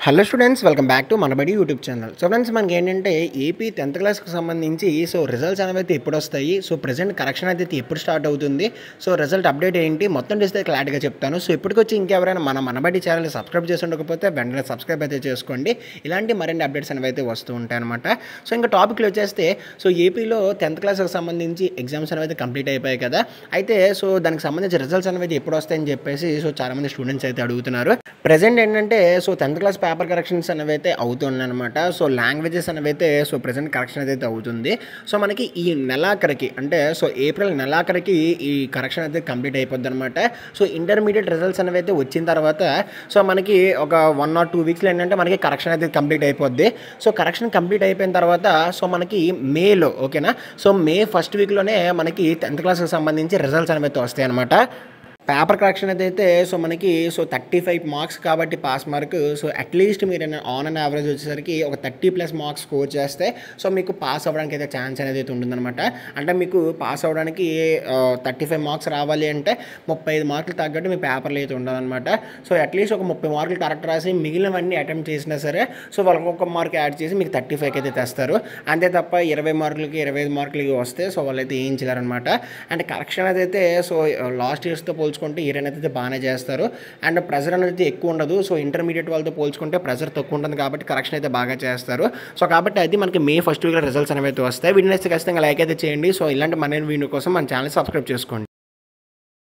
Hello students, welcome back to Manabadi YouTube channel. So friends, మనకి ఏంటంటే AP 10th క్లాస్కి సంబంధించి రిజల్ట్స్ అనేవి అయితే ఎప్పుడు వస్తాయి, ప్రెజెంట్ కరెక్షన్ అయితే ఎప్పుడు స్టార్ట్ అవుతుంది, రిజల్ట్ అప్డేట్ ఏంటి మొత్తం చేస్తే క్లారిటీగా చెప్తాను. ఇప్పటికొచ్చి ఇంకెవరైనా మనబడి ఛానల్ సబ్స్క్రైబ్ చేసి ఉండకపోతే వెంటనే సబ్స్క్రైబ్ అయితే చేసుకోండి. ఇలాంటి మరిన్ని అప్డేట్స్ అనేవి అయితే వస్తూ ఉంటాయి అనమాట. ఇంకా టాపిక్లో వచ్చేస్తే ఏపీలో 10th క్లాస్కి సంబంధించి ఎగ్జామ్స్ అనేవి అయితే కంప్లీట్ అయిపోయాయి కదా. అయితే దానికి సంబంధించి రిజల్ట్స్ అనేవి ఎప్పుడు వస్తాయని చెప్పేసి చాలామంది స్టూడెంట్స్ అయితే అడుగుతున్నారు. ప్రెజెంట్ ఏంటంటే 10th క్లాస్ పేపర్ కరెక్షన్స్ అనేవి అయితే అవుతున్నాయి అనమాట. లాంగ్వేజెస్ అనేవి అయితే ప్రెజెంట్ కరెక్షన్ అయితే అవుతుంది. మనకి ఈ నెలాఖరికి అంటే ఏప్రిల్ నెలాఖరికి ఈ కరెక్షన్ అయితే కంప్లీట్ అయిపోద్ది అనమాట. ఇంటర్మీడియట్ రిజల్ట్స్ అనేవి అయితే వచ్చిన తర్వాత మనకి ఒక 1 or 2 వీక్స్లో ఏంటంటే మనకి కరెక్షన్ అయితే కంప్లీట్ అయిపోద్ది. కరెక్షన్ కంప్లీట్ అయిపోయిన తర్వాత మనకి మేలో ఓకేనా, మే ఫస్ట్ వీక్లోనే మనకి 10th క్లాస్కి సంబంధించి రిజల్ట్స్ అనేవి అయితే వస్తాయి అనమాట. పేపర్ కరెక్షన్ అయితే మనకి 35 మార్క్స్ కాబట్టి పాస్ మార్క్. అట్లీస్ట్ మీరు ఆన్ అండ్ యావరేజ్ వచ్చేసరికి ఒక 30+ మార్క్స్ స్కోర్ చేస్తే మీకు పాస్ అవ్వడానికి అయితే ఛాన్స్ అనేది అయితే ఉంటుందన్నమాట. అంటే మీకు పాస్ అవ్వడానికి 35 మార్క్స్ రావాలి అంటే 35 మార్కులు తగ్గట్టు మీ పేపర్లు అయితే ఉండాలన్నమాట. అట్లీస్ట్ ఒక 30 మార్కులు కరెక్ట్ రాసి మిగిలినవన్నీ అటెంప్ట్ చేసినా సరే వాళ్ళకి ఒక మార్క్ యాడ్ చేసి మీకు 35 అయితే తెస్తారు. అంతే తప్ప 20 మార్కులకి 25 మార్కులకి వస్తే వాళ్ళైతే ఏం చేయలేరనమాట. అంటే కరెక్షన్ అయితే లాస్ట్ ఇయర్స్తో పోల్చుకుంటే ఈ ఇయర్ అయితే బాగానే చేస్తారు. అండ్ ప్రెజర్ అనేది ఎక్కువ ఉండదు. ఇంటర్మీడియట్ వాళ్ళతో పోల్చుకుంటే ప్రెజర్ తక్కువ ఉంటుంది కాబట్టి కరెక్షన్ అయితే బాగా చేస్తారు. కాబట్టి అది మనకి మే ఫస్ట్ వీక్లో రిజల్ట్స్ అనేవి అయితే వస్తాయి. వీడియో ఖచ్చితంగా లైక్ అయితే చేయండి. ఇలాంటి మన వీడియో కోసం మన ఛానల్ సబ్స్క్రైబ్ చేసుకోండి.